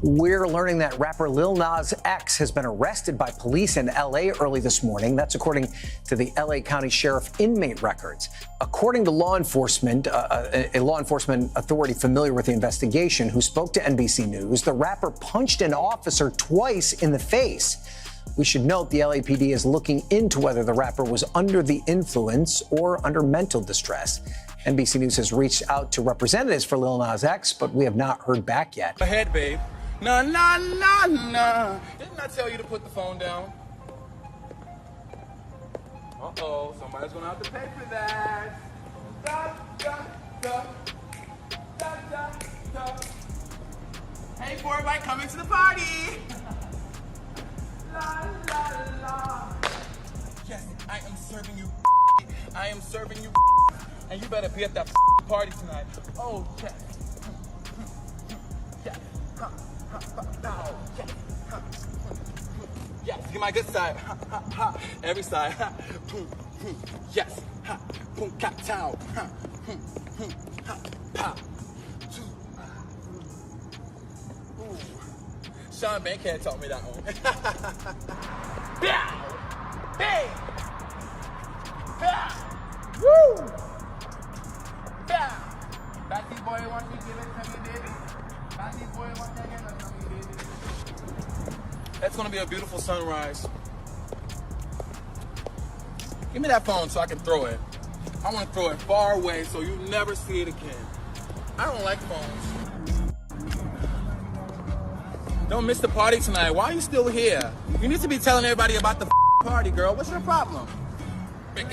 We're learning that rapper Lil Nas X has been arrested by police in L.A. early this morning. That's according to the L.A. County Sheriff inmate records. According to law enforcement, a law enforcement authority familiar with the investigation who spoke to NBC News, the rapper punched an officer twice in the face. We should note the LAPD is looking into whether the rapper was under the influence or under mental distress. NBC News has reached out to representatives for Lil Nas X, but we have not heard back yet. Go ahead, babe. Nah, nah, nah, nah. Didn't I tell you to put the phone down? Uh-oh, somebody's gonna have to pay for that. Da, da, da. Da, da, da. Hey, 4-bike, coming to the party. La, la, la. Yes, I am serving you. I am serving you. And you better be at that party tonight. Oh, yes. Yes. Yes, get my good side. Every side. Yes. Boom, cat town. Sean Bankhead taught me that one. Bow! Bang! Bow! Woo! Bow! Batty boy, want to give it to me, baby? Batty boy, want to give it to me, baby? That's gonna be a beautiful sunrise. Give me that phone so I can throw it. I want to throw it far away so you never see it again. I don't like phones. Don't miss the party tonight. Why are you still here? You need to be telling everybody about the party, girl. What's your problem?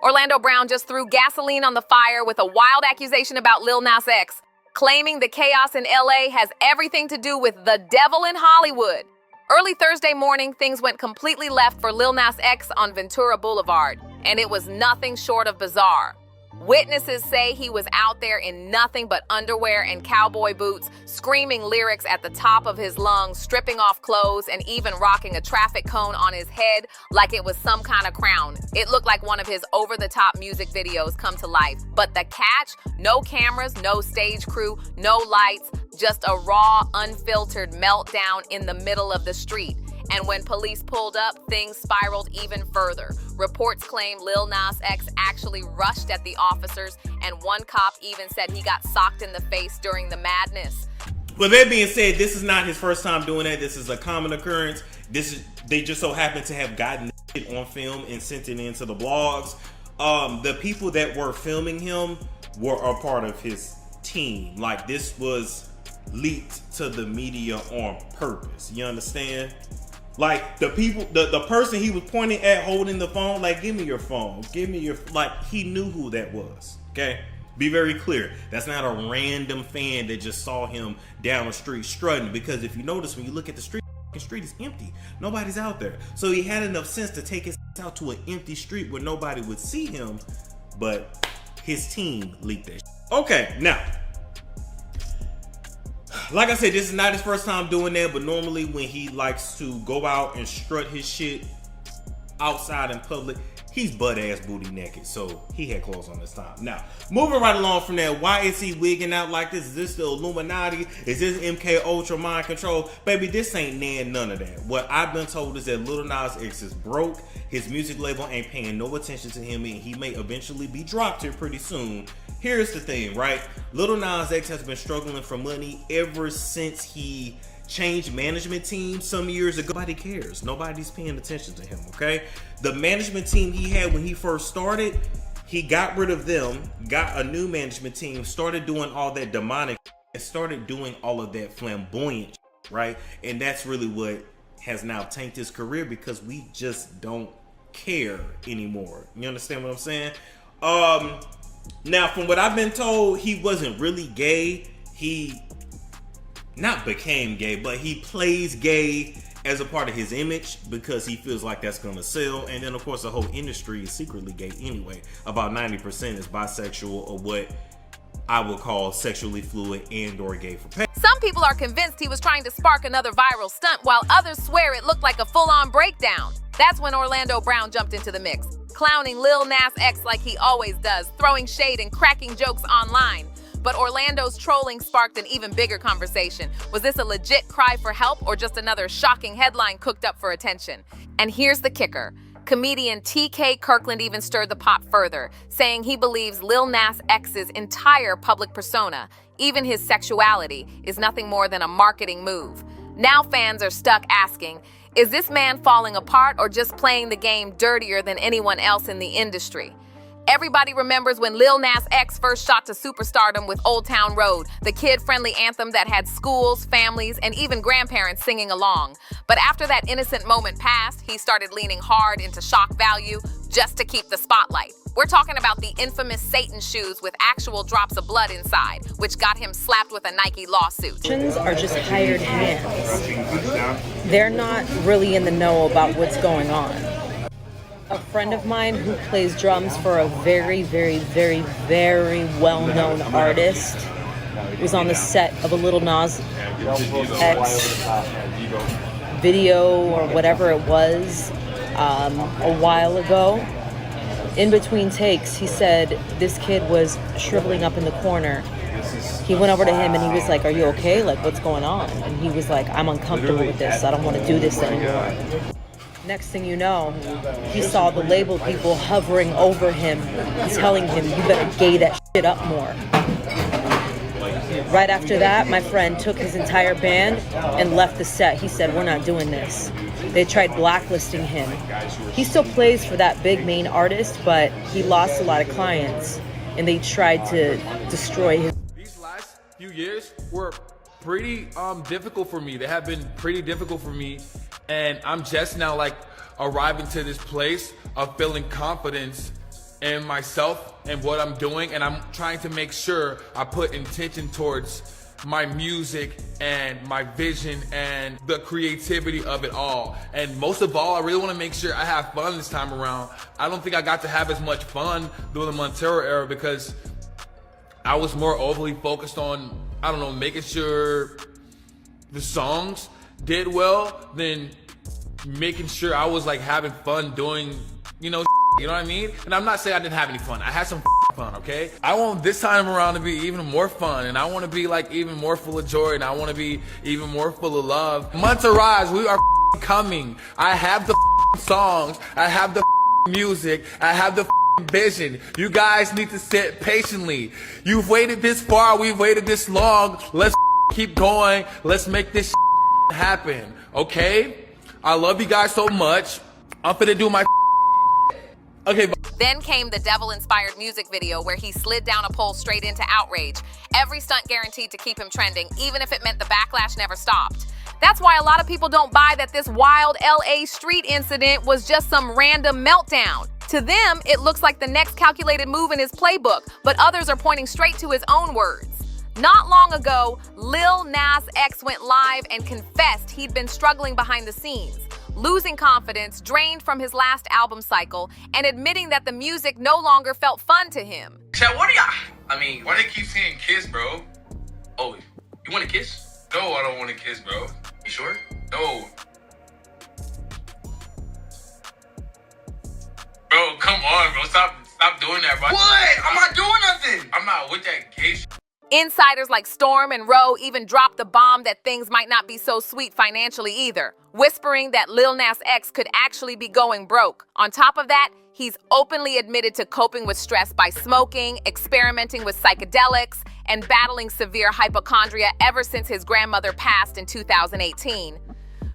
Orlando Brown just threw gasoline on the fire with a wild accusation about Lil Nas X, claiming the chaos in LA has everything to do with the devil in Hollywood. Early Thursday morning, things went completely left for Lil Nas X on Ventura Boulevard, and it was nothing short of bizarre. Witnesses say he was out there in nothing but underwear and cowboy boots, screaming lyrics at the top of his lungs, stripping off clothes, and even rocking a traffic cone on his head like it was some kind of crown. It looked like one of his over-the-top music videos come to life. But the catch? No cameras, no stage crew, no lights, just a raw, unfiltered meltdown in the middle of the street. And when police pulled up, things spiraled even further. Reports claim Lil Nas X actually rushed at the officers, and one cop even said he got socked in the face during the madness. But that being said, this is not his first time doing that. This is a common occurrence. They just so happen to have gotten it on film and sent it into the blogs. The people that were filming him were a part of his team. Like, this was leaked to the media on purpose. You understand? Like, the people, the person he was pointing at holding the phone, like, give me your phone, give me your, like, he knew who that was, okay? Be very clear. That's not a random fan that just saw him down the street strutting, because if you notice, when you look at the street is empty. Nobody's out there. So he had enough sense to take his out to an empty street where nobody would see him, but his team leaked that. Okay, now, like I said, this is not his first time doing that, but normally when he likes to go out and strut his shit outside in public, he's butt-ass booty naked, so he had clothes on this time. Now, moving right along from there, why is he wigging out like this? Is this the Illuminati? Is this MK Ultra mind control? Baby, this ain't none of that. What I've been told is that Lil Nas X is broke, his music label ain't paying no attention to him, and he may eventually be dropped here pretty soon. Here's the thing, right? Lil Nas X has been struggling for money ever since he changed management team some years ago. Nobody cares. Nobody's paying attention to him, okay? The management team he had when he first started, he got rid of them, got a new management team, started doing all that demonic, and started doing all of that flamboyant, right? And that's really what has now tanked his career, because we just don't care anymore. You understand what I'm saying? Now, from what I've been told, he wasn't really gay. He not became gay, but he plays gay as a part of his image because he feels like that's gonna sell. And then of course the whole industry is secretly gay anyway. About 90% is bisexual, or what I would call sexually fluid and or gay for pay. Some people are convinced he was trying to spark another viral stunt, while others swear it looked like a full-on breakdown. That's when Orlando Brown jumped into the mix, clowning Lil Nas X like he always does, throwing shade and cracking jokes online. But Orlando's trolling sparked an even bigger conversation. Was this a legit cry for help or just another shocking headline cooked up for attention? And here's the kicker. Comedian TK Kirkland even stirred the pot further, saying he believes Lil Nas X's entire public persona, even his sexuality, is nothing more than a marketing move. Now fans are stuck asking, is this man falling apart or just playing the game dirtier than anyone else in the industry? Everybody remembers when Lil Nas X first shot to superstardom with Old Town Road, the kid-friendly anthem that had schools, families, and even grandparents singing along. But after that innocent moment passed, he started leaning hard into shock value just to keep the spotlight. We're talking about the infamous Satan shoes with actual drops of blood inside, which got him slapped with a Nike lawsuit. Are just hired hands. They're not really in the know about what's going on. A friend of mine who plays drums for a very, very, very, very well-known artist was on the set of a Lil Nas X video or whatever it was a while ago. In between takes, he said this kid was shriveling up in the corner. He went over to him and he was like, "Are you okay? Like, what's going on?" And he was like, "I'm uncomfortable with this. I don't want to do this anymore." Next thing you know, he saw the label people hovering over him, telling him, "You better gay that shit up more." Right after that, my friend took his entire band and left the set. He said, "We're not doing this." They tried blacklisting him. He still plays for that big main artist, but he lost a lot of clients, and they tried to destroy his. These last few years were pretty difficult for me. They have been pretty difficult for me, and I'm just now like arriving to this place of feeling confidence in myself and what I'm doing, and I'm trying to make sure I put intention towards my music and my vision and the creativity of it all. And most of all, I really want to make sure I have fun this time around. I don't think I got to have as much fun during the Montero era because I was more overly focused on, I don't know, making sure the songs did well than making sure I was like having fun doing, you know what I mean? And I'm not saying I didn't have any fun. I had some fun, okay? I want this time around to be even more fun, and I want to be like even more full of joy, and I want to be even more full of love. Monterey, we are coming. I have the songs. I have the music. I have the vision. You guys need to sit patiently. You've waited this far. We've waited this long. Let's keep going. Let's make this happen, okay? I love you guys so much. I'm finna do my okay. Then came the devil-inspired music video where he slid down a pole straight into outrage. Every stunt guaranteed to keep him trending, even if it meant the backlash never stopped. That's why a lot of people don't buy that this wild LA street incident was just some random meltdown. To them, it looks like the next calculated move in his playbook, but others are pointing straight to his own words. Not long ago, Lil Nas X went live and confessed he'd been struggling behind the scenes, losing confidence, drained from his last album cycle, and admitting that the music no longer felt fun to him. Chat, what are y'all? Why they keep saying kiss, bro? Oh, you want to kiss? No, I don't want to kiss, bro. You sure? No. Bro, come on, bro. Stop doing that, bro. What? I'm not doing nothing. I'm not with that gay shit. Insiders like Storm and Roe even dropped the bomb that things might not be so sweet financially either, whispering that Lil Nas X could actually be going broke. On top of that, he's openly admitted to coping with stress by smoking, experimenting with psychedelics, and battling severe hypochondria ever since his grandmother passed in 2018.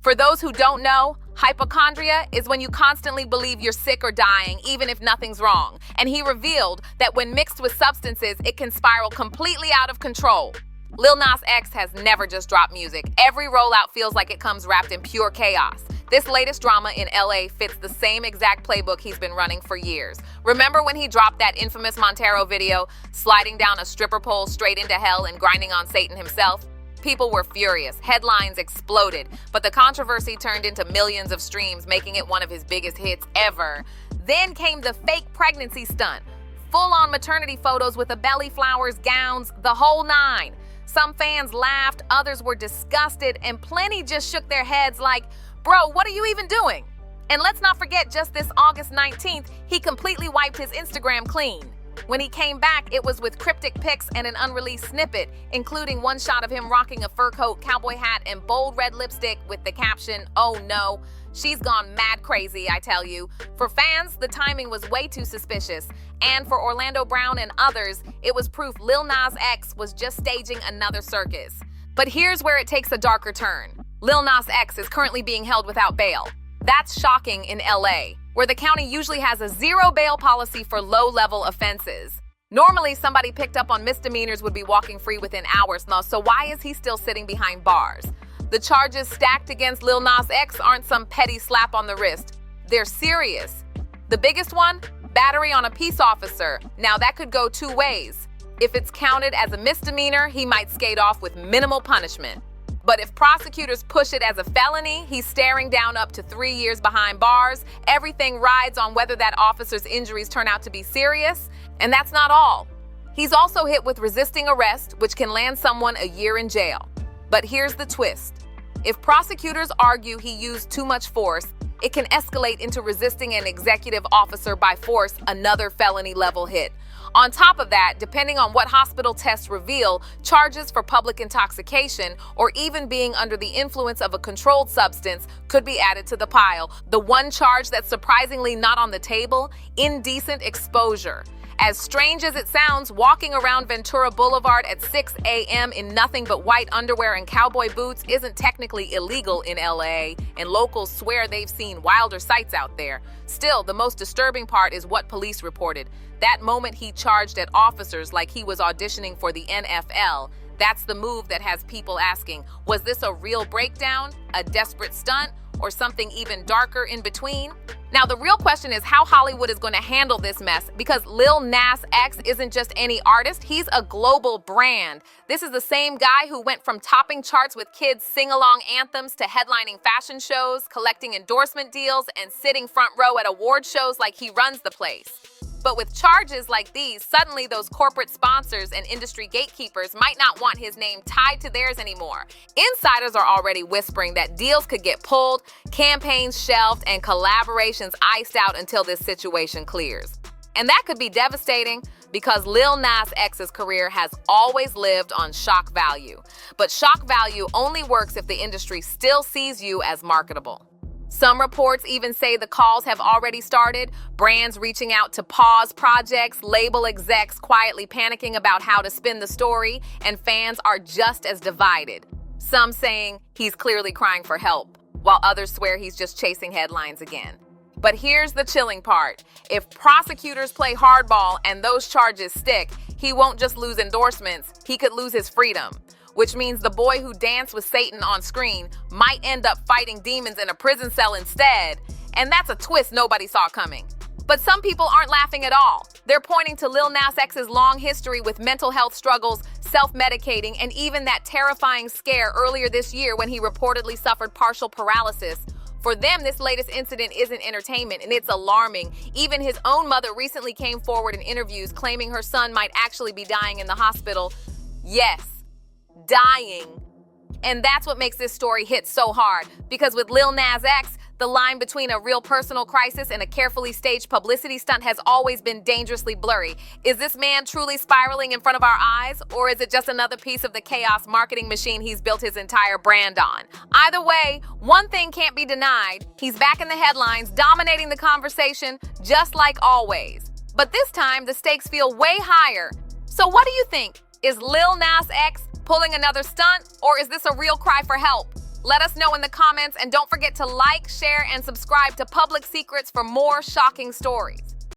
For those who don't know, hypochondria is when you constantly believe you're sick or dying, even if nothing's wrong. And he revealed that when mixed with substances, it can spiral completely out of control. Lil Nas X has never just dropped music. Every rollout feels like it comes wrapped in pure chaos. This latest drama in LA fits the same exact playbook he's been running for years. Remember when he dropped that infamous Montero video, sliding down a stripper pole straight into hell and grinding on Satan himself? People were furious, headlines exploded, but the controversy turned into millions of streams, making it one of his biggest hits ever. Then came the fake pregnancy stunt. Full-on maternity photos with the belly flowers, gowns, the whole nine. Some fans laughed, others were disgusted, and plenty just shook their heads like, bro, what are you even doing? And let's not forget, just this August 19th, he completely wiped his Instagram clean. When he came back, it was with cryptic pics and an unreleased snippet, including one shot of him rocking a fur coat, cowboy hat, and bold red lipstick with the caption, "Oh no, she's gone mad crazy, I tell you." For fans, the timing was way too suspicious. And for Orlando Brown and others, it was proof Lil Nas X was just staging another circus. But here's where it takes a darker turn. Lil Nas X is currently being held without bail. That's shocking in LA, where the county usually has a zero bail policy for low-level offenses. Normally, somebody picked up on misdemeanors would be walking free within hours now, so why is he still sitting behind bars? The charges stacked against Lil Nas X aren't some petty slap on the wrist. They're serious. The biggest one? Battery on a peace officer. Now that could go two ways. If it's counted as a misdemeanor, he might skate off with minimal punishment. But if prosecutors push it as a felony, he's staring down up to 3 years behind bars. Everything rides on whether that officer's injuries turn out to be serious. And that's not all. He's also hit with resisting arrest, which can land someone a year in jail. But here's the twist. If prosecutors argue he used too much force, it can escalate into resisting an executive officer by force, another felony level hit. On top of that, depending on what hospital tests reveal, charges for public intoxication or even being under the influence of a controlled substance could be added to the pile. The one charge that's surprisingly not on the table, indecent exposure. As strange as it sounds, walking around Ventura Boulevard at 6 a.m. in nothing but white underwear and cowboy boots isn't technically illegal in LA, and locals swear they've seen wilder sights out there. Still, the most disturbing part is what police reported. That moment he charged at officers like he was auditioning for the NFL. That's the move that has people asking, was this a real breakdown, a desperate stunt, or something even darker in between? Now, the real question is how Hollywood is going to handle this mess, because Lil Nas X isn't just any artist, he's a global brand. This is the same guy who went from topping charts with kids' sing-along anthems to headlining fashion shows, collecting endorsement deals, and sitting front row at award shows like he runs the place. But with charges like these, suddenly those corporate sponsors and industry gatekeepers might not want his name tied to theirs anymore. Insiders are already whispering that deals could get pulled, campaigns shelved, and collaborations iced out until this situation clears. And that could be devastating because Lil Nas X's career has always lived on shock value. But shock value only works if the industry still sees you as marketable. Some reports even say the calls have already started, brands reaching out to pause projects, label execs quietly panicking about how to spin the story, and fans are just as divided. Some saying he's clearly crying for help, while others swear he's just chasing headlines again. But here's the chilling part. If prosecutors play hardball and those charges stick, he won't just lose endorsements, he could lose his freedom. Which means the boy who danced with Satan on screen might end up fighting demons in a prison cell instead. And that's a twist nobody saw coming. But some people aren't laughing at all. They're pointing to Lil Nas X's long history with mental health struggles, self-medicating, and even that terrifying scare earlier this year when he reportedly suffered partial paralysis. For them, this latest incident isn't entertainment, and it's alarming. Even his own mother recently came forward in interviews claiming her son might actually be dying in the hospital. Yes. Dying. And that's what makes this story hit so hard, because with Lil Nas X, the line between a real personal crisis and a carefully staged publicity stunt has always been dangerously blurry. Is this man truly spiraling in front of our eyes, or is it just another piece of the chaos marketing machine he's built his entire brand on? Either way, one thing can't be denied. He's back in the headlines, dominating the conversation, just like always. But this time, the stakes feel way higher. So what do you think? Is Lil Nas X pulling another stunt, or is this a real cry for help? Let us know in the comments, and don't forget to like, share, and subscribe to Public Secrets for more shocking stories.